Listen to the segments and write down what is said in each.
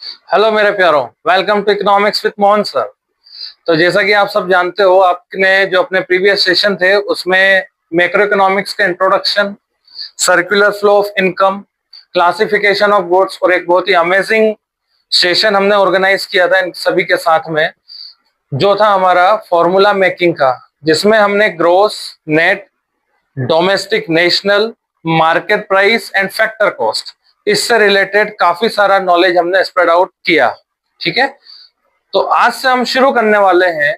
Hello मेरे प्यारों, welcome to economics with Mohan sir. तो जैसा कि आप सब जानते हो, आपने जो अपने प्रीवियस सेशन थे उसमें मैक्रो इकोनॉमिक्स का introduction, circular flow of income, classification of goods और एक बहुत ही अमेजिंग सेशन हमने ऑर्गेनाइज किया था इन सभी के साथ में, जो था हमारा फॉर्मूला मेकिंग का, जिसमें हमने gross, net, domestic, national, market price and factor cost, इससे रिलेटेड काफी सारा नॉलेज हमने स्प्रेड आउट किया। ठीक है, तो आज से हम शुरू करने वाले हैं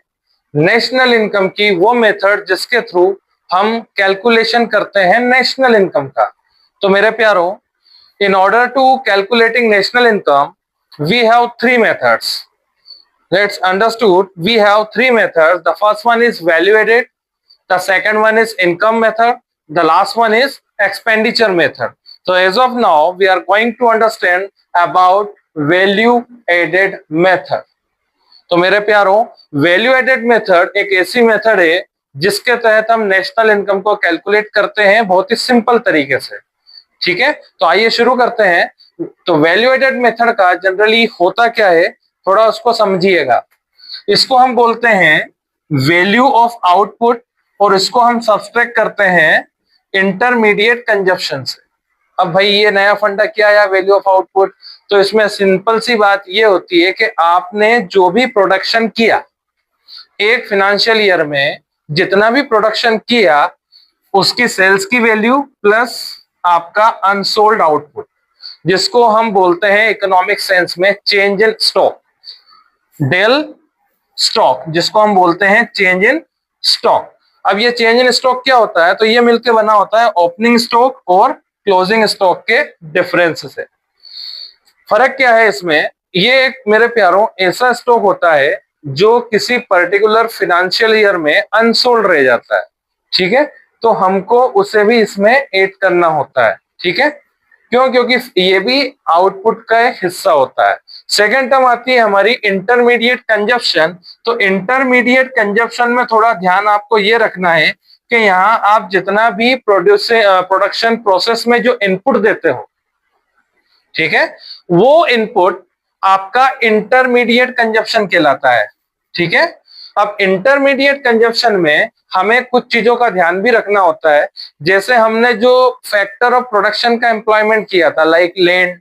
नेशनल इनकम की वो मेथड जिसके थ्रू हम कैलकुलेशन करते हैं नेशनल इनकम का। तो मेरे प्यारों, in order to calculating national income we have three methods. Let's understood we have three methods. The first one is value added, the second one is income method, the last one is expenditure method. So as of now we are going to understand about value added method. तो मेरे प्यारों, value added method एक ऐसी method है जिसके तहत हम national income को कैलकुलेट करते हैं बहुत ही सिंपल तरीके से। ठीक है, तो आइए शुरू करते हैं। तो वैल्यू एडेड मेथड का जनरली होता क्या है, थोड़ा उसको समझिएगा। इसको हम बोलते हैं वैल्यू ऑफ आउटपुट और इसको हम सब्सट्रैक्ट करते हैं इंटरमीडिएट कंजप्शन से। अब भाई ये नया फंडा क्या है वैल्यू ऑफ आउटपुट? तो इसमें सिंपल सी बात ये होती है कि आपने जो भी प्रोडक्शन किया एक फाइनेंशियल ईयर में, जितना भी प्रोडक्शन किया उसकी सेल्स की वैल्यू प्लस आपका अनसोल्ड आउटपुट, जिसको हम बोलते हैं इकोनॉमिक सेंस में चेंज इन स्टॉक, डेल स्टॉक, जिसको हम बोलते हैं चेंज इन स्टॉक। अब ये चेंज इन स्टॉक क्या होता है? तो ये मिलकर बना होता है ओपनिंग स्टॉक और क्लोजिंग स्टॉक के डिफरेंस से। फर्क क्या है इसमें? ये एक मेरे प्यारों ऐसा स्टॉक होता है जो किसी पर्टिकुलर फाइनेंशियल ईयर में अनसोल्ड रह जाता है। ठीक है, तो हमको उसे भी इसमें ऐड करना होता है। ठीक है, क्यों? क्योंकि ये भी आउटपुट का एक हिस्सा होता है। सेकेंड टर्म आती है हमारी इंटरमीडिएट कंजप्शन। तो इंटरमीडिएट कंजप्शन में थोड़ा ध्यान आपको ये रखना है कि यहाँ आप जितना भी प्रोडक्शन प्रोसेस में जो इनपुट देते हो, ठीक है, वो इनपुट आपका इंटरमीडिएट कंजप्शन कहलाता है। ठीक है, अब इंटरमीडिएट कंजप्शन में हमें कुछ चीजों का ध्यान भी रखना होता है। जैसे हमने जो फैक्टर ऑफ प्रोडक्शन का एम्प्लॉयमेंट किया था, लाइक लैंड,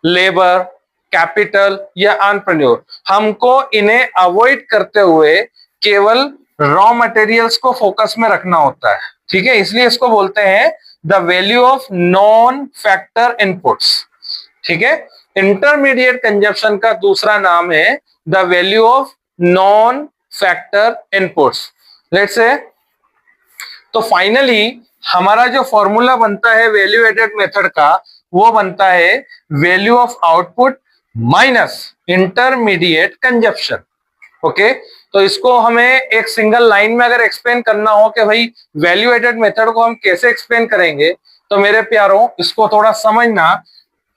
लेबर, कैपिटल या एंटरप्रेन्योर, हमको इन्हें अवॉइड करते हुए केवल रॉ मटेरियल्स को फोकस में रखना होता है। ठीक है, इसलिए इसको बोलते हैं the value of non factor inputs. ठीक है, इंटरमीडिएट कंजप्शन का दूसरा नाम है the value of non factor inputs. Let's say, तो फाइनली हमारा जो फॉर्मूला बनता है वैल्यू एडेड मेथड का, वो बनता है value of output minus intermediate consumption. Okay, तो इसको हमें एक सिंगल लाइन में अगर एक्सप्लेन करना हो कि भाई वैल्यू एडेड मेथड को हम कैसे एक्सप्लेन करेंगे, तो मेरे प्यारों इसको थोड़ा समझना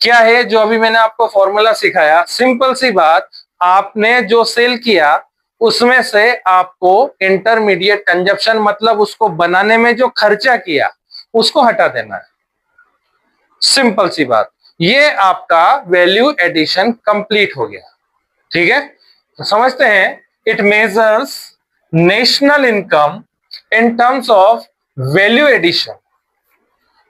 क्या है जो अभी मैंने आपको फॉर्मूला सिखाया। सिंपल सी बात, आपने जो सेल किया उसमें से आपको इंटरमीडिएट कंजप्शन, मतलब उसको बनाने में जो खर्चा किया, उसको हटा देना है। सिंपल सी बात, ये आपका वैल्यू एडिशन कंप्लीट हो गया। ठीक है, तो समझते हैं। It measures national income in terms of value addition.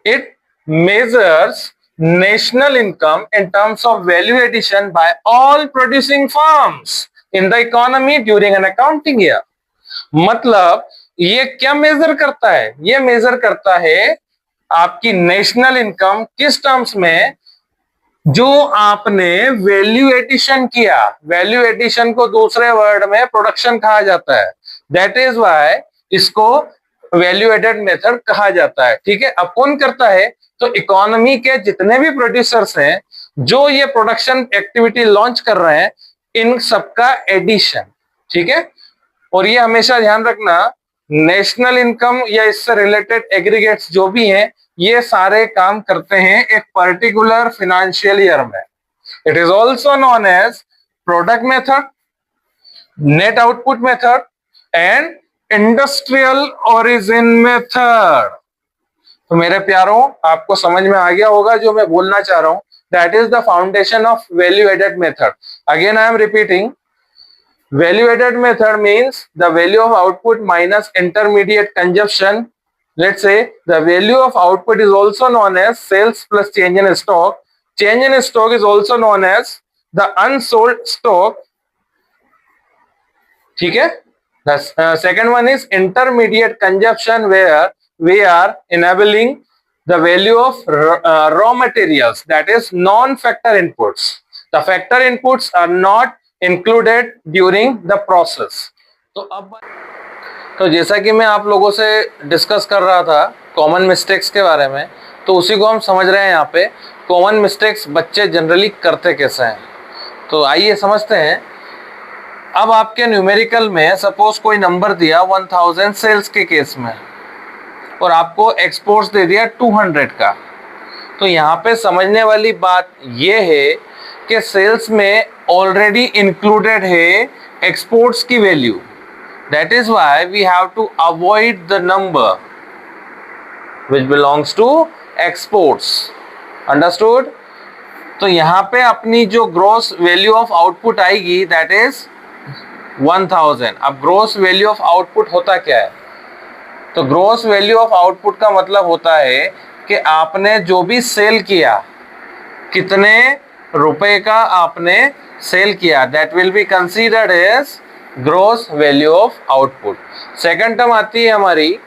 It measures national income in terms of value addition by all producing firms in the economy during an accounting year। मतलब ये क्या मेजर करता है? ये मेजर करता है आपकी national income किस टर्म्स में, जो आपने वैल्यू एडिशन किया। वैल्यू एडिशन को दूसरे वर्ड में प्रोडक्शन कहा जाता है। दैट इज व्हाई इसको वैल्यू एडेड मेथड कहा जाता है। ठीक है, अब कौन करता है? तो इकोनॉमी के जितने भी प्रोड्यूसर्स हैं जो ये प्रोडक्शन एक्टिविटी लॉन्च कर रहे हैं, इन सबका एडिशन। ठीक है, और ये हमेशा ध्यान रखना, नेशनल इनकम या इससे रिलेटेड एग्रीगेट्स जो भी हैं, ये सारे काम करते हैं एक पर्टिकुलर फाइनेंशियल ईयर में। It is also known as product method, net output method and industrial origin method. तो मेरे प्यारों, आपको समझ में आ गया होगा जो मैं बोलना चाह रहा हूं। that is the foundation of value added method. Again I am repeating, value added method means the value of output minus intermediate consumption. Let's say the value of output is also known as sales plus change in stock. Change in stock is also known as the unsold stock. ठीक है. The second one is intermediate consumption, where we are enabling the value of raw materials, that is non-factor inputs. The factor inputs are not included during the process. तो जैसा कि मैं आप लोगों से discuss कर रहा था कॉमन मिस्टेक्स के बारे में, तो उसी को हम समझ रहे हैं यहाँ पे. कॉमन मिस्टेक्स बच्चे जनरली करते कैसे हैं, तो आइए समझते हैं. अब आपके न्यूमेरिकल में सपोज कोई नंबर दिया 1000 सेल्स के केस में और आपको एक्सपोर्ट्स दे दिया 200 का. तो यहाँ पे समझने वाली बात ये है कि सेल्स में ऑलरेडी इंक्लूडेड है एक्सपोर्ट्स की value. That is why we have to avoid the number which belongs to exports. Understood. तो यहाँ पे अपनी जो ग्रॉस वैल्यू ऑफ आउटपुट आएगी दैट इज 1000. अब ग्रॉस वैल्यू ऑफ आउटपुट होता क्या है, तो ग्रॉस वैल्यू ऑफ आउटपुट का मतलब होता है कि आपने जो भी सेल किया, कितने रुपए का आपने सेल किया, that will be considered as gross value of output. Second term आती है हमारी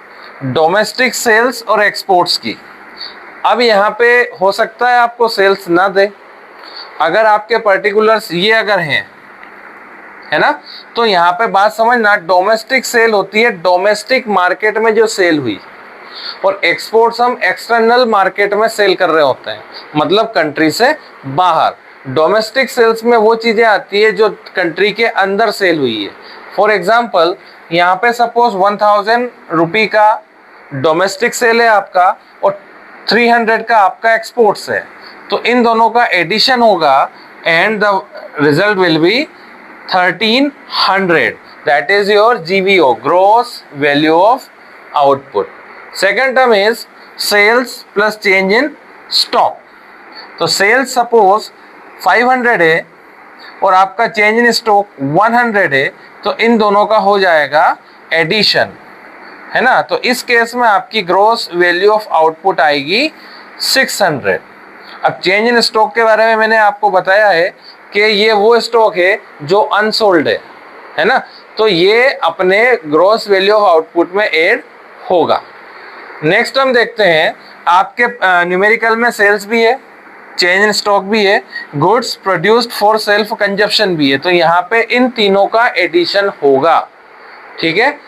डोमेस्टिक सेल्स और एक्सपोर्ट्स की. अब यहाँ पे हो सकता है आपको सेल्स ना दे, अगर आपके पर्टिकुलर्स ये अगर हैं, है ना, तो यहाँ पे बात समझना, डोमेस्टिक सेल होती है डोमेस्टिक मार्केट में जो सेल हुई, और एक्सपोर्ट्स हम एक्सटर्नल मार्केट में सेल कर रहे होते हैं, मतलब कंट्री से बाहर. डोमेस्टिक सेल्स में वो चीजें आती है जो कंट्री के अंदर सेल हुई है. फॉर एग्जाम्पल यहाँ पे सपोज 1000 रुपये का डोमेस्टिक सेल है आपका और 300 का आपका एक्सपोर्ट्स है, तो इन दोनों का एडिशन होगा and the result will be 1300. that is your GVO, gross value of output. Second term is sales plus change in stock. तो sales suppose 500 है और आपका change in stock 100 है, तो इन दोनों का हो जाएगा एडिशन, है ना. तो इस केस में आपकी ग्रॉस वैल्यू ऑफ आउटपुट आएगी 600. अब चेंज इन स्टॉक के बारे में मैंने आपको बताया है कि ये वो स्टॉक है जो अनसोल्ड है ना, तो ये अपने ग्रॉस वैल्यू ऑफ आउटपुट में ऐड होगा. नेक्स्ट हम देखते हैं, आपके न्यूमेरिकल में सेल्स भी है, चेंज इन स्टॉक भी है, goods produced for self consumption भी है, तो यहाँ पे इन तीनों का एडिशन होगा. ठीक है,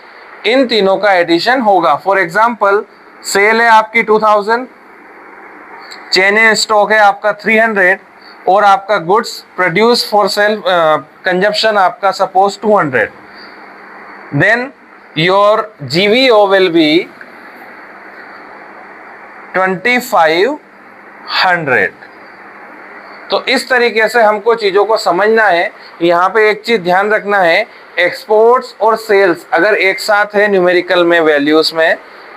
इन तीनों का एडिशन होगा. फॉर एग्जाम्पल सेल है आपकी 2000, चेंज इन स्टॉक है आपका 300 और आपका goods produce for self consumption आपका suppose 200. Then your GVO will be 2500. तो इस तरीके से हमको चीजों को समझना है. यहाँ पे एक चीज ध्यान रखना है, एक्सपोर्ट्स और सेल्स अगर एक साथ है न्यूमेरिकल में वैल्यूज में,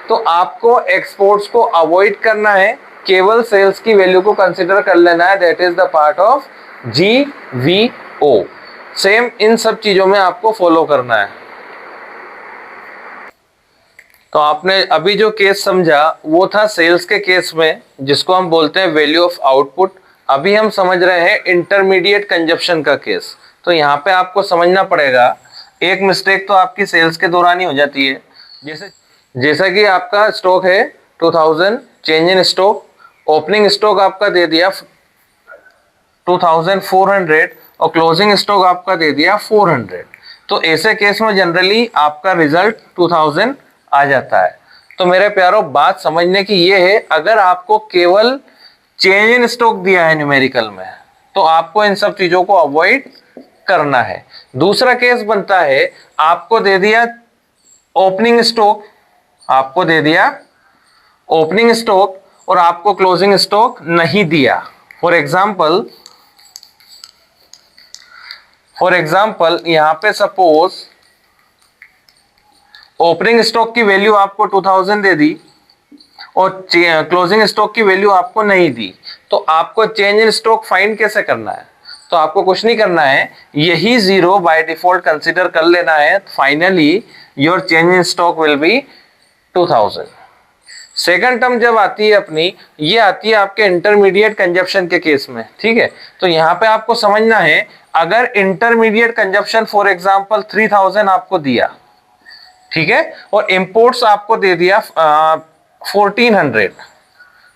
तो आपको एक्सपोर्ट्स को अवॉइड करना है, केवल सेल्स की वैल्यू को कंसिडर कर लेना है. That is the part of GVO. Same in सब चीजों में आपको फॉलो करना है. तो आपने अभी जो केस समझा वो था सेल्स के केस में, जिसको हम बोलते हैं वैल्यू ऑफ आउटपुट. अभी हम समझ रहे हैं इंटरमीडिएट कंजप्शन का केस. तो यहाँ पे आपको समझना पड़ेगा, एक मिस्टेक तो आपकी सेल्स के दौरान ही हो जाती है. जैसा कि आपका स्टॉक है 2000, change in stock, opening stock आपका दे दिया 2400 और क्लोजिंग स्टॉक आपका दे दिया 400. तो ऐसे केस में जनरली आपका रिजल्ट 2000 आ जाता है. तो मेरे प्यारों, बात समझने की ये है, अगर आपको केवल चेंज इन स्टॉक दिया है न्यूमेरिकल में, तो आपको इन सब चीजों को अवॉइड करना है. दूसरा केस बनता है, आपको दे दिया ओपनिंग स्टॉक, आपको दे दिया ओपनिंग स्टॉक और आपको क्लोजिंग स्टॉक नहीं दिया. फॉर एग्जाम्पल यहाँ पे सपोज ओपनिंग स्टॉक की वैल्यू आपको 2000 दे दी और क्लोजिंग स्टॉक की वैल्यू आपको नहीं दी, तो आपको चेंज इन स्टॉक फाइंड कैसे करना है? तो आपको कुछ नहीं करना है, यही जीरो बाय डिफॉल्ट कंसीडर कर लेना है। Finally your change in stock will be 2000। Second term जब आती है अपनी, ये आती है आपके इंटरमीडिएट कंजप्शन के केस में, ठीक है। तो यहाँ पे आपको समझना है, अगर इंटरमीडिएट कंजप्शन फॉर एग्जांपल 3000 आपको दिया, ठीक है, और इंपोर्ट्स आपको दे दिया 1400,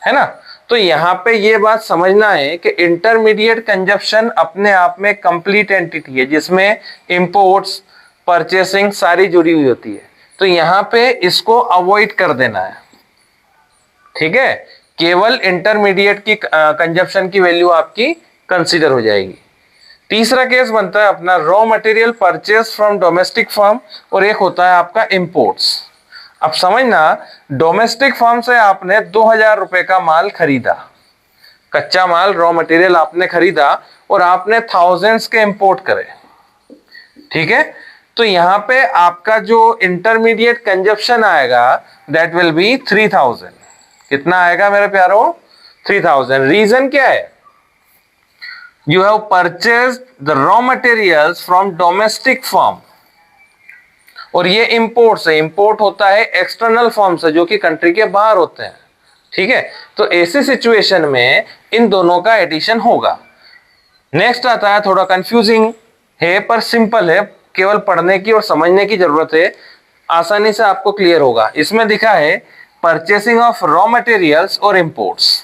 है ना। तो यहाँ पे ये बात समझना है कि इंटरमीडिएट कंजप्शन अपने आप में कंप्लीट एंटिटी है, जिसमें इंपोर्ट्स, परचेसिंग सारी जुड़ी हुई होती है। तो यहाँ पे इसको अवॉइड कर देना है, ठीक है। केवल इंटरमीडिएट की कंजप्शन की वैल्यू आपकी कंसीडर हो जाएगी। तीसरा केस बनता है अपना raw material purchase from domestic firm, और एक होता है आपका इंपोर्ट्स। अब समझना, डोमेस्टिक फर्म से आपने 2000 रुपए का माल खरीदा, कच्चा माल रॉ मटेरियल आपने खरीदा, और आपने थाउजेंड्स के इंपोर्ट करे, ठीक है। तो यहाँ पे आपका जो इंटरमीडिएट कंजप्शन आएगा दैट विल बी 3000। कितना आएगा मेरे प्यारों? 3000। रीजन क्या है? You have purchased the raw materials from domestic firm, और ये इंपोर्ट से, इंपोर्ट होता है एक्सटर्नल फर्म से, जो कि कंट्री के बाहर होते हैं, ठीक है। तो ऐसी सिचुएशन में इन दोनों का एडिशन होगा। नेक्स्ट आता है, थोड़ा कंफ्यूजिंग है पर सिंपल है, केवल पढ़ने की और समझने की जरूरत है, आसानी से आपको क्लियर होगा। इसमें दिखा है परचेसिंग ऑफ रॉ मटेरियल्स और इंपोर्ट्स।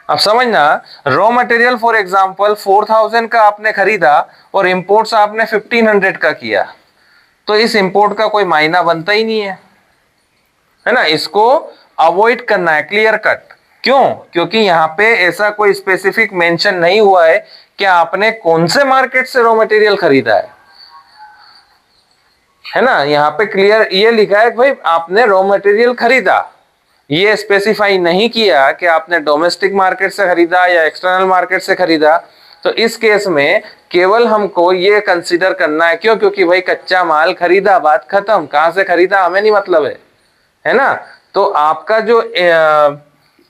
अब समझना, रॉ मटेरियल फॉर एग्जांपल 4000 का आपने खरीदा और इंपोर्ट्स आपने 1500 का किया, तो इस इंपोर्ट का कोई मायना बनता ही नहीं है ना। इसको अवॉइड करना है, क्लियर कट। क्यों? क्योंकि यहाँ पे ऐसा कोई स्पेसिफिक मेंशन नहीं हुआ है कि आपने कौन से मार्केट से रॉ मटेरियल खरीदा है ना। यहाँ पे क्लियर ये लिखा है कि भाई आपने रॉ मटेरियल खरीदा, ये स्पेसिफाई नहीं किया कि आपने डोमेस्टिक मार्केट से खरीदा या एक्सटर्नल मार्केट से खरीदा। तो इस केस में केवल हमको ये कंसीडर करना है, क्यों? क्योंकि भाई कच्चा माल खरीदा, बात खत्म। कहां से खरीदा हमें नहीं मतलब है ना। तो आपका जो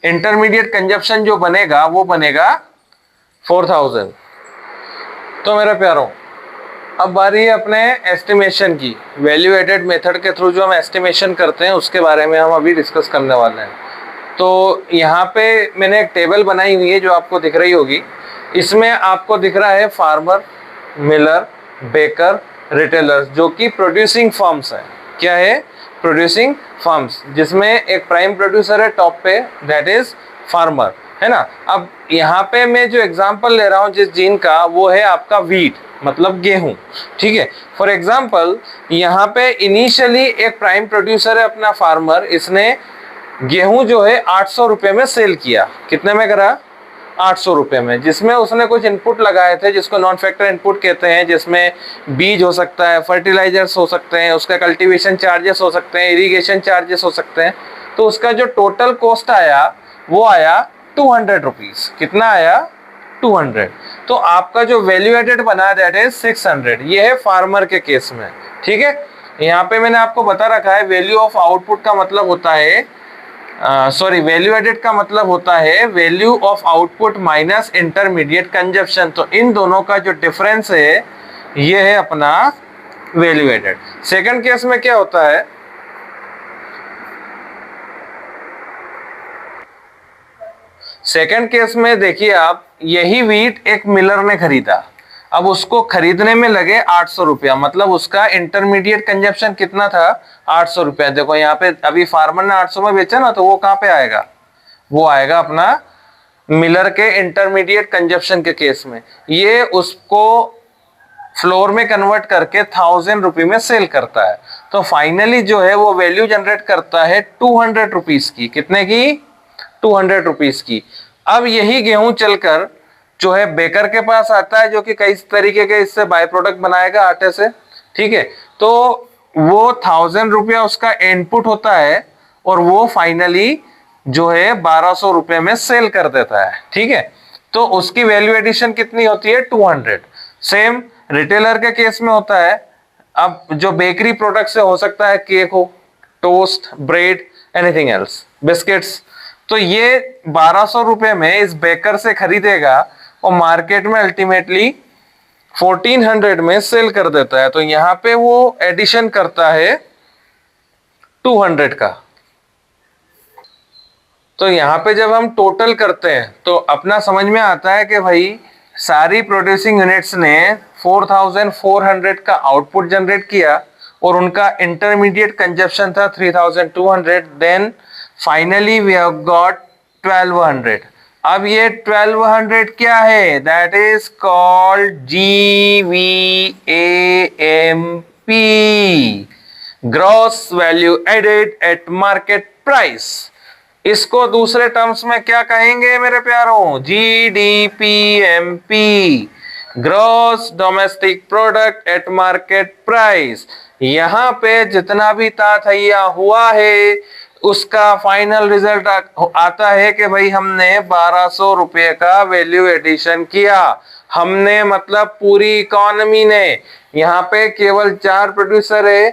इंटरमीडिएट कंजप्शन जो बनेगा वो बनेगा 4000। तो मेरे प्यारों, अब बारी है अपने एस्टिमेशन की। वैल्यू एडेड मेथड के थ्रू जो हम एस्टिमेशन करते हैं उसके बारे में हम अभी डिस्कस करने वाले हैं। तो यहाँ पे मैंने एक टेबल बनाई हुई है जो आपको दिख रही होगी। इसमें आपको दिख रहा है फार्मर, मिलर, बेकर, रिटेलर्स, जो कि प्रोड्यूसिंग फर्म्स है। क्या है? प्रोड्यूसिंग फर्म्स, जिसमें एक प्राइम प्रोड्यूसर है टॉप पे, दैट इज फार्मर, है ना। अब यहाँ पे मैं जो एग्जांपल ले रहा हूँ जिस जीन का, वो है आपका वीट, मतलब गेहूं, ठीक है। फॉर एग्जांपल यहाँ पे इनिशियली एक प्राइम प्रोड्यूसर है अपना फार्मर, इसने गेहूं जो है 800 रुपए में सेल किया। कितने में करा? 800 रुपए में, जिसमें उसने कुछ इनपुट लगाए थे जिसको नॉन फैक्टर इनपुट कहते हैं, जिसमें बीज हो सकता है, फर्टिलाइजर्स हो सकते हैं, उसका कल्टीवेशन चार्जेस हो सकते हैं, इरिगेशन चार्जेस हो सकते हैं। तो उसका जो टोटल कॉस्ट आया वो आया 200 रुपीज। कितना आया? 200। तो आपका जो वैल्यू एडेड बना दैट इज 600। ये है फार्मर के केस में, ठीक है। यहाँ पे मैंने आपको बता रखा है वैल्यू ऑफ आउटपुट का मतलब होता है, वैल्यू एडेड का मतलब होता है value of output minus intermediate consumption. तो इन दोनों का जो डिफरेंस है ये है अपना वैल्यू एडेड। सेकंड केस में क्या होता है, सेकंड केस में देखिए आप, यही वीट एक मिलर ने खरीदा। अब उसको खरीदने में लगे 800 रुपया, मतलब उसका इंटरमीडिएट कंजप्शन कितना था? 800 रुपया। देखो यहाँ पे अभी फार्मर ने 800 में बेचा ना, तो वो कहाँ पे आएगा? वो आएगा अपना मिलर के इंटरमीडिएट कंजप्शन के केस में। ये उसको फ्लोर में कन्वर्ट करके 1000 रुपये में सेल करता है। तो फाइनली जो है वो वैल्यू जनरेट करता है 200 रुपीज की। कितने की? 200 रुपीज की। अब यही गेहूं चलकर जो है बेकर के पास आता है, जो कि कई तरीके के इससे बाय प्रोडक्ट बनाएगा आटे से, ठीक है। तो वो 1000 रुपया उसका इनपुट होता है और वो फाइनली जो है 1200 रुपये में सेल कर देता है, ठीक है। तो उसकी वैल्यू एडिशन कितनी होती है? 200। सेम रिटेलर के केस में होता है। अब जो बेकरी प्रोडक्ट से हो सकता है केक हो, toast, bread, anything else, biscuits, तो ये 1200 रुपए में इस बेकर से खरीदेगा और मार्केट में अल्टीमेटली 1400 में सेल कर देता है। तो यहां पे वो एडिशन करता है 200 का। तो यहां पे जब हम टोटल करते हैं तो अपना समझ में आता है कि भाई सारी प्रोड्यूसिंग यूनिट्स ने 4400 का आउटपुट जनरेट किया और उनका इंटरमीडिएट कंजप्शन था 3200। Then finally we have got 1200। अब ये 1200 क्या है? That is called GVAMP, gross value added at market price. इसको दूसरे टर्म्स में क्या कहेंगे मेरे प्यारों? GDPMP, gross domestic product at market price. यहां पे जितना भी ताथैया हुआ है उसका फाइनल रिजल्ट आता है कि भाई हमने 1200 रुपए का वैल्यू एडिशन किया। हमने मतलब पूरी इकोनॉमी ने। यहाँ पे केवल 4 प्रोड्यूसर है,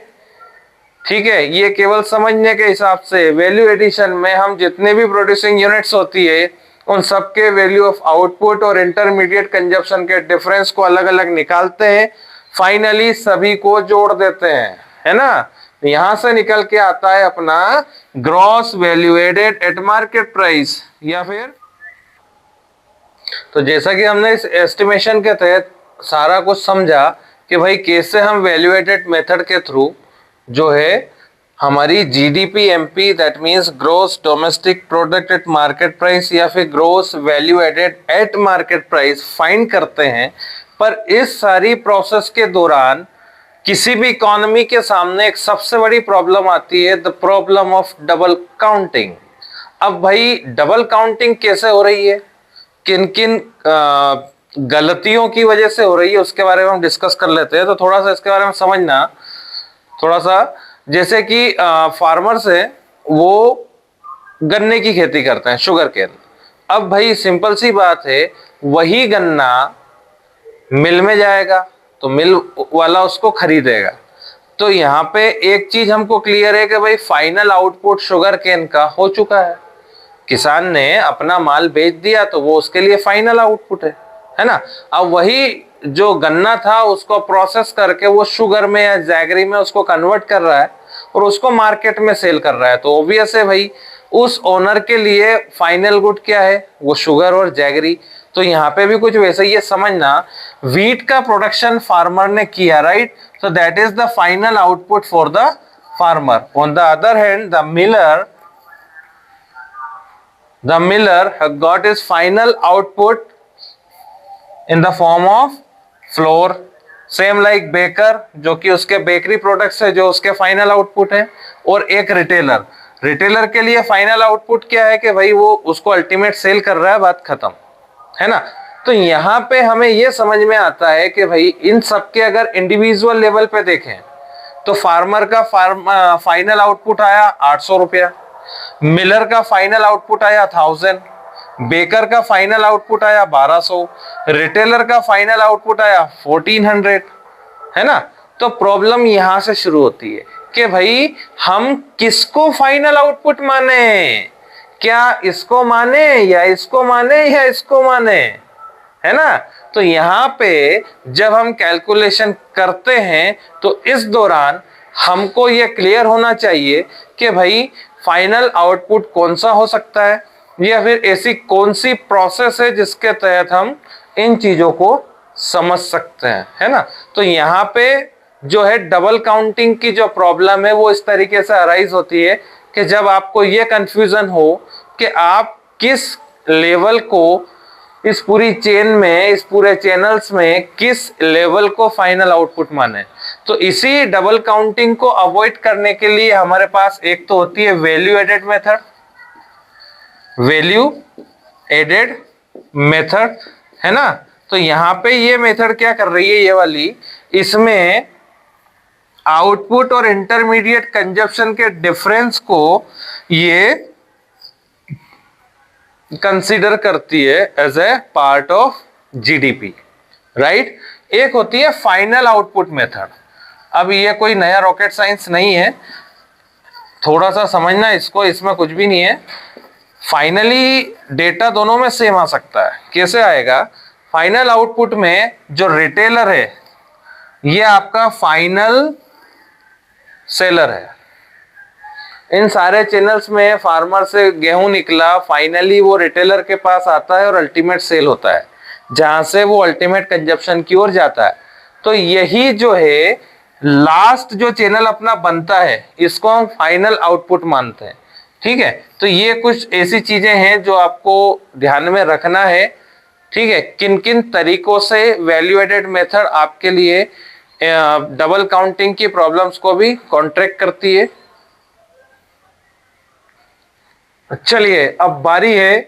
ठीक है। ये केवल समझने के हिसाब से वैल्यू एडिशन में हम जितने भी प्रोड्यूसिंग यूनिट्स होती है उन सबके वैल्यू ऑफ आउटपुट और इंटरमीडिएट कंजप्शन के डिफरेंस को अलग अलग निकालते हैं, फाइनली सभी को जोड़ देते हैं, है ना। यहां से निकल के आता है अपना gross value added at market price. या फिर तो जैसा कि हमने इस एस्टिमेशन के तहत सारा कुछ समझा कि भाई कैसे हम वैल्यू एडेड मेथड के थ्रू जो है हमारी GDPMP that means gross domestic product at market price या फिर gross value added at market price find करते हैं। पर इस सारी प्रोसेस के दौरान किसी भी इकोनॉमी के सामने एक सबसे बड़ी प्रॉब्लम आती है, the problem of double counting. अब भाई डबल काउंटिंग कैसे हो रही है, किन किन गलतियों की वजह से हो रही है, उसके बारे में हम डिस्कस कर लेते हैं। तो थोड़ा सा इसके बारे में समझना, थोड़ा सा जैसे कि फार्मर्स है वो गन्ने की खेती करते हैं, शुगर केन। अब भाई सिंपल सी बात है, वही गन्ना मिल में जाएगा तो मिल वाला उसको खरीदेगा। तो यहाँ पे एक चीज हमको क्लियर है कि भाई फाइनल आउटपुट शुगर केन का हो चुका है, किसान ने अपना माल बेच दिया तो वो उसके लिए फाइनल आउटपुट है ना। अब वही जो गन्ना था उसको प्रोसेस करके वो शुगर में या जैगरी में उसको कन्वर्ट कर रहा है और उसको मार्केट में सेल कर रहा है। तो ऑब्वियस है भाई उस ओनर के लिए फाइनल गुड क्या है? वो शुगर और जैगरी। तो यहाँ पे भी कुछ वैसे ही समझना, वीट का प्रोडक्शन फार्मर ने किया, right. So that is the final output for the farmer. On the other hand the miller got his final output in the form of flour, same like baker जो कि उसके bakery products है जो उसके final output है। और एक retailer के लिए फाइनल आउटपुट क्या है कि भाई वो उसको अल्टीमेट सेल कर रहा है, बात खत्म, है ना। तो यहाँ पे हमें ये समझ में आता है कि भाई इन सबके अगर इंडिविजुअल लेवल पे देखें तो फार्मर का फाइनल आउटपुट आया 800 रुपया, मिलर का फाइनल आउटपुट आया 1000, बेकर का फाइनल आउटपुट आया 1200, रिटेलर का फाइनल आउटपुट आया 1400, है ना। तो प्रॉब्लम यहां से शुरू होती है कि भाई हम किसको फाइनल आउटपुट माने, क्या इसको माने या इसको माने या इसको माने, है ना। तो यहाँ पे जब हम कैलकुलेशन करते हैं तो इस दौरान हमको ये क्लियर होना चाहिए कि भाई फाइनल आउटपुट कौन सा हो सकता है या फिर ऐसी कौन सी प्रोसेस है जिसके तहत हम इन चीजों को समझ सकते हैं, है ना। तो यहाँ पे जो है डबल काउंटिंग की जो प्रॉब्लम है वो इस तरीके से अराइज होती है कि जब आपको ये कंफ्यूजन हो कि आप किस लेवल को इस पूरी चेन में, इस पूरे चैनल्स में किस लेवल को फाइनल आउटपुट माने। तो इसी डबल काउंटिंग को अवॉइड करने के लिए हमारे पास एक तो होती है वैल्यू एडेड मेथड, है ना। तो यहाँ पे ये मेथड क्या कर रही है, ये वाली, इसमें आउटपुट और इंटरमीडिएट कंजप्शन के डिफरेंस को ये कंसीडर करती है as a part of GDP, right. एक होती है फाइनल आउटपुट मेथड। अब ये कोई नया रॉकेट साइंस नहीं है, थोड़ा सा समझना इसको, इसमें कुछ भी नहीं है। फाइनली डेटा दोनों में सेम आ सकता है। कैसे आएगा? फाइनल आउटपुट में जो रिटेलर है ये आपका फाइनल सेलर है। इन सारे चैनल्स में फार्मर से गेहूं निकला, फाइनली वो रिटेलर के पास आता है और अल्टीमेट सेल होता है, जहां से वो अल्टीमेट कंजप्शन की ओर जाता है। तो यही जो है लास्ट जो चैनल अपना बनता है, इसको हम फाइनल आउटपुट मानते हैं। ठीक है, तो ये कुछ ऐसी चीजें हैं जो आपको ध्यान में रखना है। ठीक है, किन किन तरीकों से वैल्यू एडेड मेथड आपके लिए डबल काउंटिंग की प्रॉब्लम्स को भी कॉन्ट्रैक्ट करती है। चलिए, अब बारी है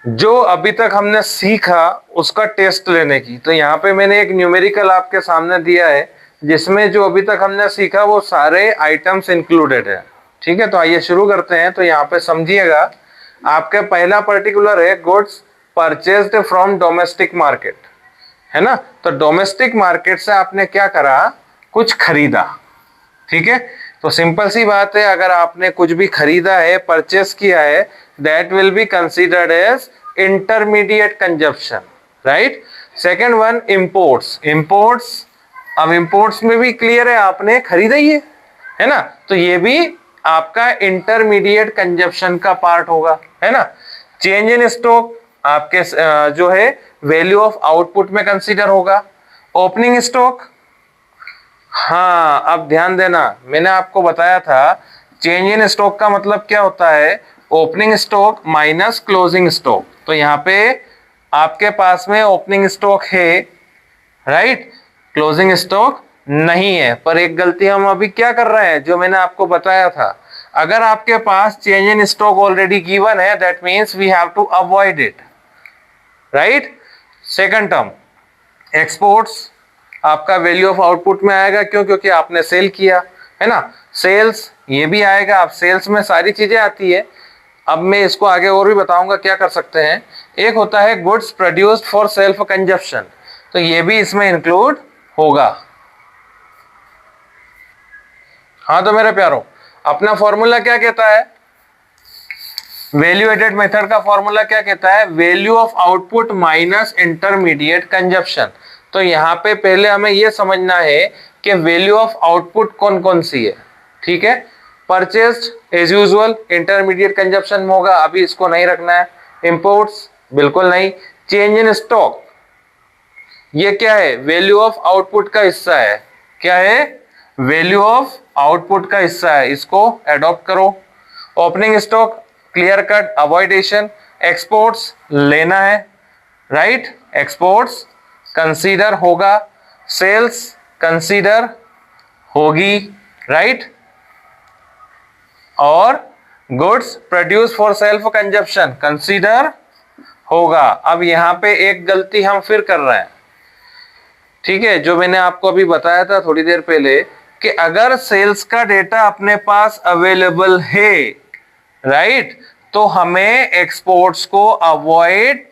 जो अभी तक हमने सीखा उसका टेस्ट लेने की। तो यहाँ पे मैंने एक न्यूमेरिकल आपके सामने दिया है जिसमें जो अभी तक हमने सीखा वो सारे आइटम्स इंक्लूडेड है। ठीक है, तो आइए शुरू करते हैं। तो यहाँ पे समझिएगा, आपके पहला पर्टिकुलर है goods purchased from domestic market, है ना। तो डोमेस्टिक मार्केट से आपने क्या करा? कुछ खरीदा। ठीक है, तो सिंपल सी बात है, अगर आपने कुछ भी खरीदा है, परचेस किया है, that will be considered as intermediate consumption, right. Second one, imports. Imports, अब इंपोर्ट्स में भी क्लियर है, आपने खरीदा ही है ना, तो ये भी आपका इंटरमीडिएट कंजप्शन का पार्ट होगा, है ना। चेंज इन स्टॉक आपके जो है वैल्यू ऑफ आउटपुट में कंसीडर होगा। ओपनिंग स्टॉक, हाँ अब ध्यान देना, मैंने आपको बताया था चेंज इन स्टॉक का मतलब क्या होता है? Opening stock minus closing stock. तो यहाँ पे आपके पास में ओपनिंग स्टॉक है, राइट, क्लोजिंग स्टॉक नहीं है। पर एक गलती हम अभी क्या कर रहे हैं, जो मैंने आपको बताया था, अगर आपके पास change in stock already given है, that means we have to avoid it, right. Second term, exports आपका वैल्यू ऑफ आउटपुट में आएगा, क्यों? क्योंकि आपने सेल किया, है ना। सेल्स ये भी आएगा, अब सेल्स में सारी चीजें आती है। अब मैं इसको आगे और भी बताऊंगा क्या कर सकते हैं। एक होता है goods produced for self consumption, तो ये भी इसमें इंक्लूड होगा। हाँ तो मेरे प्यारों, अपना फॉर्मूला क्या कहता है? वैल्यू एडेड मेथड का फॉर्मूला क्या कहता है? Value of output minus intermediate consumption. तो यहाँ पे पहले हमें यह समझना है कि वैल्यू ऑफ आउटपुट कौन कौन सी है। ठीक है, purchased as usual intermediate consumption में होगा, अभी इसको नहीं रखना है। इंपोर्ट्स बिल्कुल नहीं। चेंज इन स्टॉक ये क्या है? वैल्यू ऑफ आउटपुट का हिस्सा है। क्या है? वैल्यू ऑफ आउटपुट का हिस्सा है, इसको एडॉप्ट करो। Opening stock clear cut avoidation. Exports लेना है, राइट, एक्सपोर्ट्स कंसीडर होगा। सेल्स कंसीडर होगी, राइट। और goods produce for self consumption consider होगा। अब यहां पे एक गलती हम फिर कर रहे हैं, ठीक है, जो मैंने आपको अभी बताया था थोड़ी देर पहले, कि अगर सेल्स का डेटा अपने पास अवेलेबल है, राइट, तो हमें एक्सपोर्ट्स को अवॉइड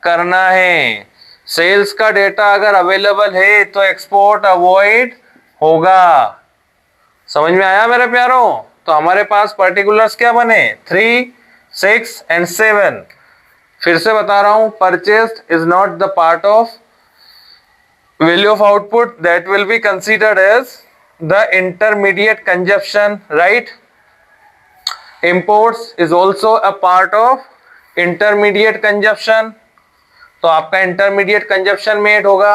करना है। सेल्स का डेटा अगर अवेलेबल है तो एक्सपोर्ट अवॉइड होगा। समझ में आया मेरे प्यारों? तो हमारे पास पर्टिकुलर्स क्या बने? 3, 6 एंड 7। फिर से बता रहा हूं, purchased is not the part of value of output, that will be considered as the intermediate consumption, right. Imports is also a part of intermediate consumption, तो आपका intermediate consumption में ऐड होगा।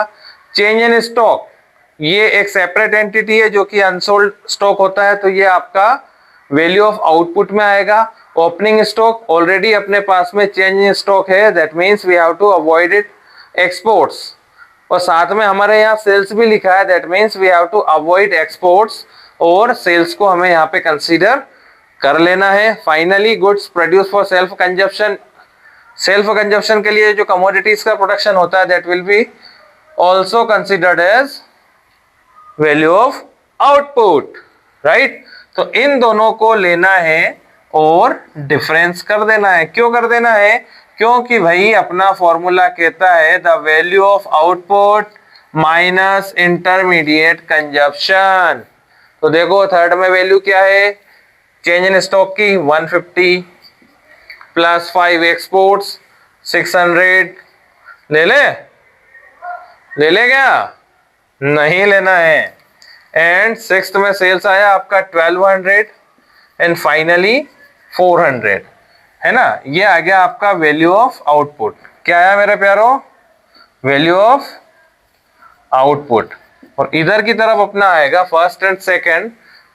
Change in stock ये एक separate entity है जो कि unsold stock होता है, तो ये आपका वैल्यू ऑफ आउटपुट में आएगा। ओपनिंग स्टॉक ऑलरेडी अपने पास में चेंज इन स्टॉक है, that means we have to avoid it. Exports, और साथ में हमारे यहाँ सेल्स भी लिखा है, that means we have to avoid exports, और सेल्स को हमें यहाँ पे कंसीडर कर लेना है। Finally goods produce for self consumption, self consumption के लिए जो कमोडिटीज का प्रोडक्शन होता है, that will be also considered as value of output, right. तो इन दोनों को लेना है और डिफरेंस कर देना है। क्यों कर देना है? क्योंकि भाई अपना फॉर्मूला कहता है the value of output minus intermediate consumption. तो देखो थर्ड में वैल्यू क्या है चेंज इन स्टॉक की? 150, प्लस 5 एक्सपोर्ट्स 600, ले ले क्या? नहीं लेना है। एंड सिक्स्थ में सेल्स आया आपका 1200 एंड फाइनली 400, है ना। ये आ गया आपका वैल्यू ऑफ आउटपुट। क्या आया मेरे प्यारो? Value of output. और इधर की तरफ अपना आएगा first and second,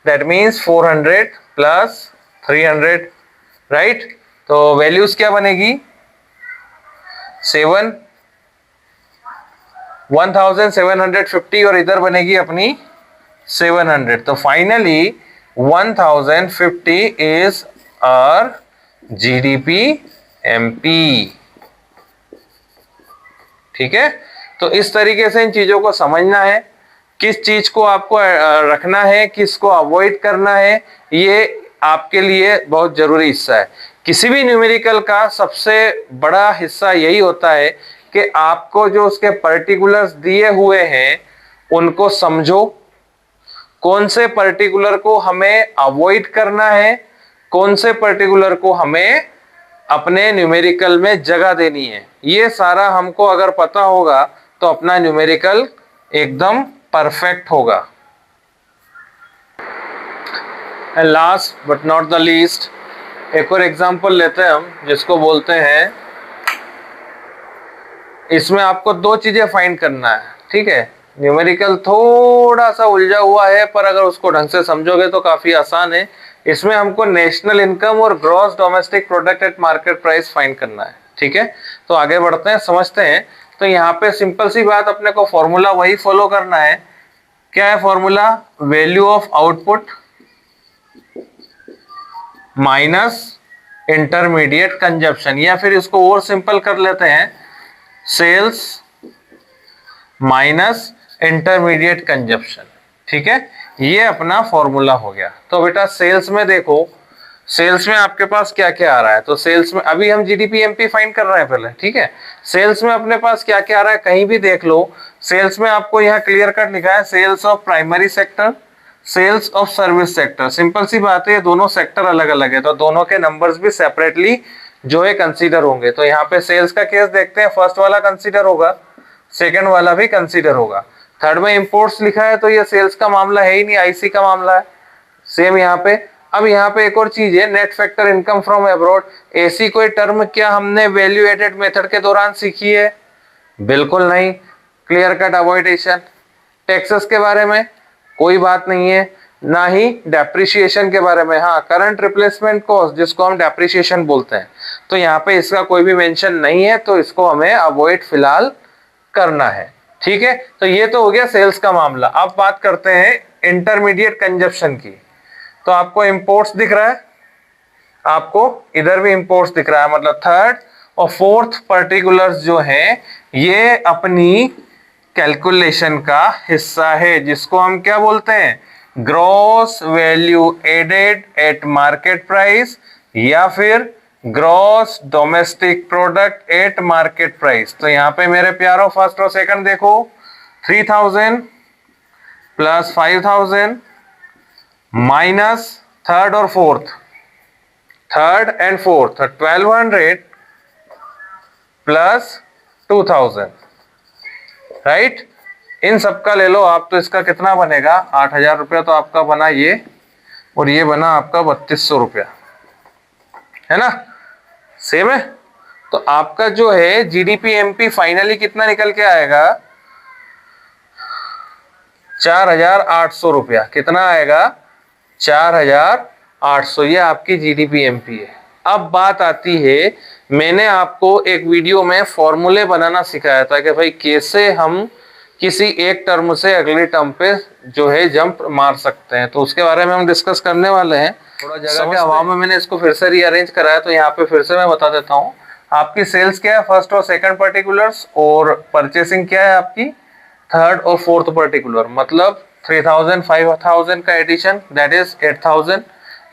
that means 400 plus 300, right. तो वैल्यूज क्या बनेगी? 1750 और इधर बनेगी अपनी 700। तो finally 1050 is our GDP MP. ठीक है, तो इस तरीके से इन चीजों को समझना है, किस चीज को आपको रखना है, किसको अवॉइड करना है, ये आपके लिए बहुत जरूरी हिस्सा है। किसी भी न्यूमेरिकल का सबसे बड़ा हिस्सा यही होता है कि आपको जो उसके पर्टिकुलर्स दिए हुए हैं उनको समझो, कौन से पर्टिकुलर को हमें अवॉइड करना है, कौन से पर्टिकुलर को हमें अपने न्यूमेरिकल में जगह देनी है। ये सारा हमको अगर पता होगा तो अपना न्यूमेरिकल एकदम परफेक्ट होगा। And last but not the least, एक और एग्जांपल लेते हैं हम, जिसको बोलते हैं, इसमें आपको दो चीजें फाइंड करना है। ठीक है, न्यूमेरिकल थोड़ा सा उलझा हुआ है, पर अगर उसको ढंग से समझोगे तो काफी आसान है। इसमें हमको नेशनल इनकम और gross domestic product at market price find करना है। ठीक है, तो आगे बढ़ते हैं, समझते हैं। तो यहाँ पे सिंपल सी बात, अपने को फॉर्मूला वही फॉलो करना है। क्या है formula? Value of output minus intermediate consumption, या फिर इसको और सिंपल कर लेते हैं, सेल्स माइनस इंटरमीडिएट कंजप्शन। ठीक है, ये अपना फॉर्मूला हो गया। तो बेटा सेल्स में देखो, सेल्स में आपके पास क्या क्या आ रहा है। तो सेल्स में अभी हम जीडीपी एमपी फाइंड कर रहे हैं पहले। ठीक है, सेल्स में अपने पास क्या क्या आ रहा है कहीं भी देख लो। सेल्स में आपको यहाँ क्लियर कट लिखा है, sales of primary sector, sales of service sector. Simple सी बात है, ये दोनों सेक्टर अलग अलग है, तो दोनों के नंबर्स भी सेपरेटली जो है कंसीडर होंगे। तो यहाँ पे सेल्स का केस देखते हैं, फर्स्ट वाला कंसीडर होगा, सेकंड वाला भी कंसीडर होगा। थर्ड में इंपोर्ट्स लिखा है, तो ये सेल्स का मामला है ही नहीं, आईसी का मामला है। सेम यहाँ पे। अब यहाँ पे एक और चीज है, net factor income from abroad. ऐसी कोई टर्म क्या हमने वैल्यू एडेड मेथड के दौरान सीखी है? बिल्कुल नहीं, क्लियर कट अवॉइडेशन। टैक्सेस के बारे में कोई बात नहीं है, ना ही डेप्रिसिएशन के बारे में। हाँ, करंट रिप्लेसमेंट कॉस्ट, जिसको हम डेप्रिसिएशन बोलते हैं, तो यहाँ पे इसका कोई भी मेंशन नहीं है, तो इसको हमें अवॉइड फिलहाल करना है। ठीक है, तो ये तो हो गया सेल्स का मामला। अब बात करते हैं इंटरमीडिएट कंजप्शन की। तो आपको इंपोर्ट्स दिख रहा है, आपको इधर भी इंपोर्ट्स दिख रहा है, मतलब थर्ड और फोर्थ पर्टिकुलर्स जो हैं ये अपनी कैलकुलेशन का हिस्सा है, जिसको हम क्या बोलते हैं? Gross value added at market price, या फिर gross domestic product at market price. तो यहाँ पे मेरे प्यारो फर्स्ट और सेकंड देखो, 3000 प्लस 5000 माइनस थर्ड और fourth, third and fourth, 1200 plus 2000, right. इन सबका ले लो आप, तो इसका कितना बनेगा? 8000 रुपया तो आपका बना ये, और ये बना आपका 3200 रुपया, है ना। सेम है। तो आपका जो है जीडीपी एमपी फाइनली कितना निकल के आएगा? 4800 रुपया। कितना आएगा? 4800। ये आपकी जीडीपी एमपी है। अब बात आती है, मैंने आपको एक वीडियो में फॉर्मूले बनाना सिखाया था कि भाई कैसे हम किसी एक टर्म से अगले टर्म पे जो है जंप मार सकते हैं, तो उसके बारे में हम डिस्कस करने वाले हैं। थोड़ा जगह के अभाव में मैंने इसको फिर से रीअरेंज कराया, तो यहाँ पे फिर से मैं बता देता हूँ। आपकी सेल्स क्या है? फर्स्ट और सेकंड पर्टिकुलर्स, और परचेसिंग क्या है आपकी? थर्ड और फोर्थ पर्टिकुलर। मतलब 3000 5000 का एडिशन, दैट इज 8000,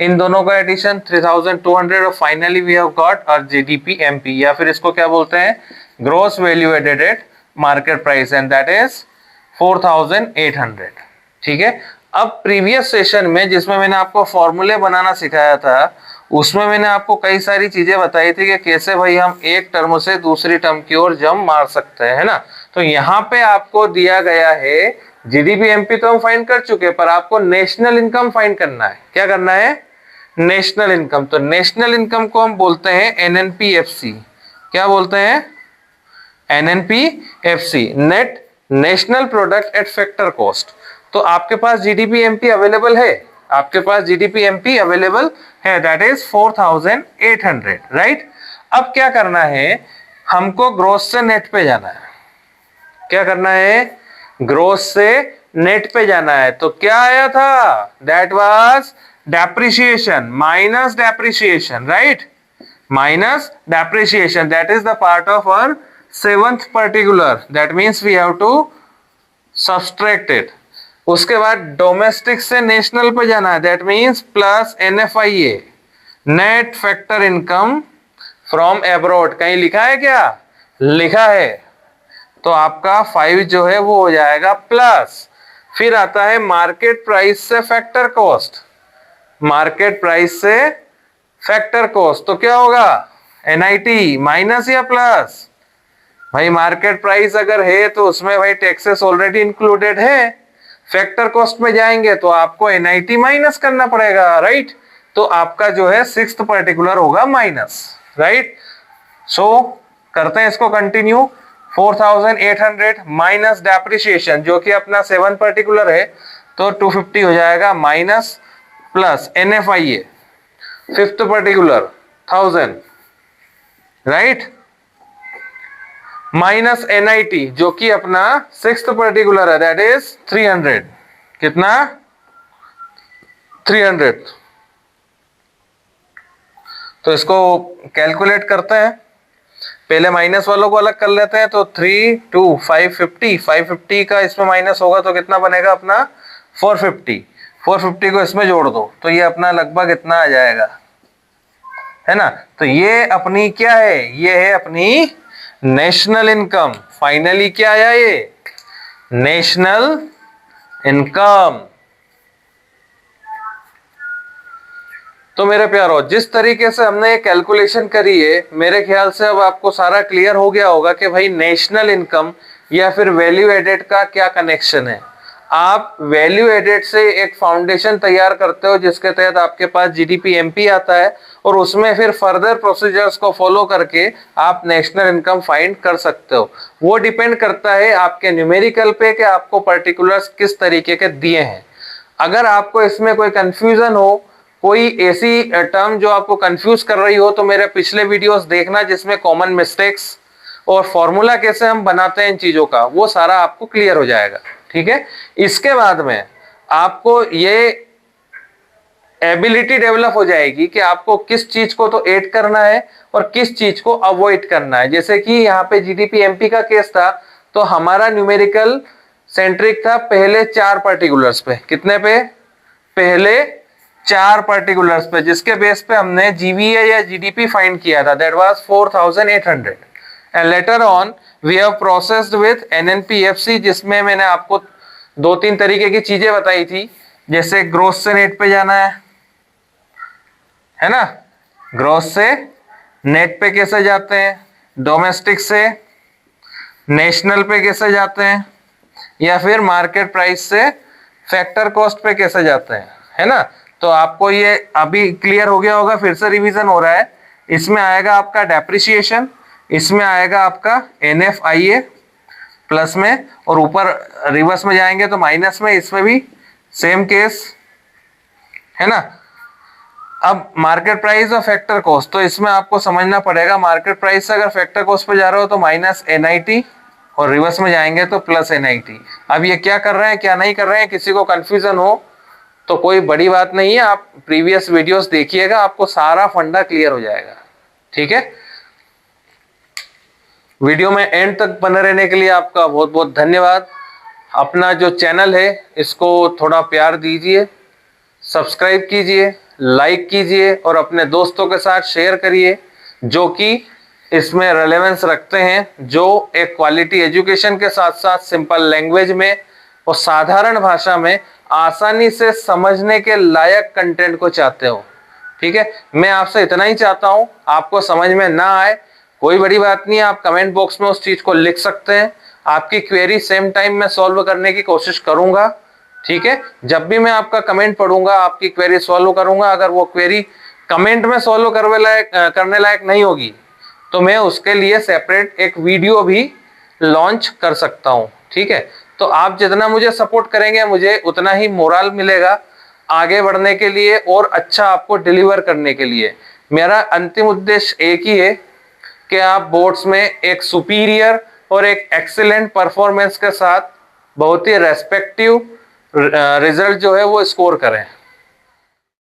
इन दोनों का एडिशन 3200, और finally we have got our GDP MP, या फिर इसको क्या बोलते हैं? Gross value added at market price, and that is 4800। ठीक है। अब प्रीवियस सेशन में जिसमें मैंने आपको फॉर्मूले बनाना सिखाया था, उसमें मैंने आपको कई सारी चीजें बताई थी कि कैसे भाई हम एक टर्म से दूसरी टर्म की ओर जंप मार सकते हैं, है ना। तो यहाँ पे आपको दिया गया है जीडीपी एमपी तो हम फाइंड कर चुके, पर आपको नेशनल इनकम फाइंड करना है। क्या करना है? National income. तो नेशनल इनकम को हम बोलते हैं एनएनपीएफसी। क्या बोलते हैं? NNPFC, net national product at factor cost. तो आपके पास जीडीपी एमपी अवेलेबल है, आपके पास जीडीपी एमपी अवेलेबल है, दैट इज 4800, राइट। अब क्या करना है, हमको ग्रोस से नेट पे जाना है। क्या करना है? ग्रोस से नेट पे जाना है। तो क्या आया था? That was depreciation minus depreciation, right, minus depreciation, that is the part of our seventh particular, that means we have to subtract it. उसके बाद डोमेस्टिक से नेशनल पे जाना है, that means plus NFIA, net factor income from abroad. कहीं लिखा है क्या? लिखा है। तो आपका 5 जो है वो हो जाएगा प्लस। फिर आता है मार्केट प्राइस से फैक्टर कॉस्ट, मार्केट प्राइस से फैक्टर कॉस्ट। तो क्या होगा? एनआईटी माइनस या प्लस? भाई मार्केट प्राइस अगर है तो उसमें भाई टैक्सेस ऑलरेडी इंक्लूडेड है। फैक्टर कॉस्ट में जाएंगे तो आपको एनआईटी माइनस करना पड़ेगा, राइट। तो आपका जो है सिक्स्थ पर्टिकुलर होगा माइनस, राइट। सो करते हैं इसको कंटिन्यू। 4800 माइनस डेप्रिसिएशन जो कि अपना 7 पर्टिकुलर है, तो 250 हो जाएगा, minus plus NFIA fifth particular 1000, right, minus NIT जो कि अपना सिक्स्थ पर्टिकुलर है, दैट इज 300। कितना? 300। तो इसको कैलकुलेट करते हैं। पहले माइनस वालों को अलग कर लेते हैं। तो 3 2 550, 550 का इसमें माइनस होगा तो कितना बनेगा अपना? 450। 450 को इसमें जोड़ दो तो ये अपना लगभग इतना आ जाएगा, है ना। तो ये अपनी क्या है? ये है अपनी नेशनल इनकम। फाइनली क्या आया? ये नेशनल इनकम। तो मेरे प्यारो, जिस तरीके से हमने ये कैलकुलेशन करी है, मेरे ख्याल से अब आपको सारा क्लियर हो गया होगा कि भाई नेशनल इनकम या फिर वैल्यू एडेड का क्या कनेक्शन है। आप वैल्यू एडेड से एक फाउंडेशन तैयार करते हो जिसके तहत आपके पास जीडीपी एमपी आता है, और उसमें फिर फर्दर प्रोसीजर्स को फॉलो करके आप नेशनल इनकम फाइंड कर सकते हो। वो डिपेंड करता है आपके न्यूमेरिकल पे कि आपको पर्टिकुलर्स किस तरीके के दिए हैं। अगर आपको इसमें कोई कंफ्यूजन हो, कोई ऐसी टर्म जो आपको कंफ्यूज कर रही हो, तो मेरे पिछले वीडियोस देखना जिसमें कॉमन मिस्टेक्स और फॉर्मूला कैसे हम बनाते हैं इन चीजों का, वो सारा आपको क्लियर हो जाएगा, ठीक है। इसके बाद में आपको ये एबिलिटी डेवलप हो जाएगी कि आपको किस चीज को तो ऐड करना है और किस चीज को अवॉइड करना है। जैसे कि यहाँ पे जीडीपी एमपी का केस था, तो हमारा न्यूमेरिकल सेंट्रिक था पहले 4 पर्टिकुलर्स पे। कितने पे? पहले 4 पर्टिकुलर्स पे, जिसके बेस पे हमने जीवीए या जीडीपी फाइंड किया था, that was 4800। And later on we have processed with NNPFC, जिसमें मैंने आपको 2-3 तरीके की चीजें बताई थी, जैसे ग्रोस से नेट पे जाना है ना, ग्रोस से नेट पे कैसे जाते हैं, डोमेस्टिक से नेशनल पे कैसे जाते हैं, या फिर मार्केट प्राइस से फैक्टर कॉस्ट पे कैसे जाते हैं, है ना। तो आपको ये अभी क्लियर हो गया होगा, फिर से रिवीजन हो रहा है। इसमें आएगा आपका डेप्रिसिएशन, इसमें आएगा आपका एनएफआईए प्लस में, और ऊपर रिवर्स में जाएंगे तो माइनस में, इसमें भी सेम केस, है ना। अब मार्केट प्राइस और फैक्टर कॉस्ट, तो इसमें आपको समझना पड़ेगा मार्केट प्राइस से अगर फैक्टर कॉस्ट पे जा रहे हो तो माइनस एनआईटी, और रिवर्स में जाएंगे तो प्लस एनआईटी। अब ये क्या कर रहे हैं क्या नहीं कर रहे हैं, किसी को कंफ्यूजन हो तो कोई बड़ी बात नहीं है, आप प्रीवियस वीडियोस देखिएगा, आपको सारा फंडा क्लियर हो जाएगा, ठीक है। वीडियो में एंड तक बने रहने के लिए आपका बहुत बहुत धन्यवाद। अपना जो चैनल है इसको थोड़ा प्यार दीजिए, सब्सक्राइब कीजिए, लाइक कीजिए और अपने दोस्तों के साथ शेयर करिए जो कि इसमें रेलेवेंस रखते हैं, जो एक क्वालिटी एजुकेशन के साथ साथ सिंपल लैंग्वेज में और साधारण भाषा में आसानी से समझने के लायक कंटेंट को चाहते हो। ठीक है, मैं आपसे इतना ही चाहता हूं, आपको समझ में ना आए कोई बड़ी बात नहीं है, आप कमेंट बॉक्स में उस चीज को लिख सकते हैं, आपकी क्वेरी सेम टाइम में सॉल्व करने की कोशिश करूंगा। ठीक है, जब भी मैं आपका कमेंट पढ़ूंगा आपकी क्वेरी सॉल्व करूंगा। अगर वो क्वेरी कमेंट में सॉल्व करने लायक नहीं होगी तो मैं उसके लिए सेपरेट एक वीडियो भी लॉन्च कर सकता हूं। ठीक है, तो आप जितना मुझे सपोर्ट करेंगे मुझे उतना ही मोरल मिलेगा आगे बढ़ने के लिए और अच्छा आपको डिलीवर करने के लिए। मेरा अंतिम उद्देश्य एक ही है कि आप बोर्ड्स में एक सुपीरियर और एक एक्सीलेंट परफॉर्मेंस के साथ बहुत ही रेस्पेक्टिव रिजल्ट जो है वो स्कोर करें।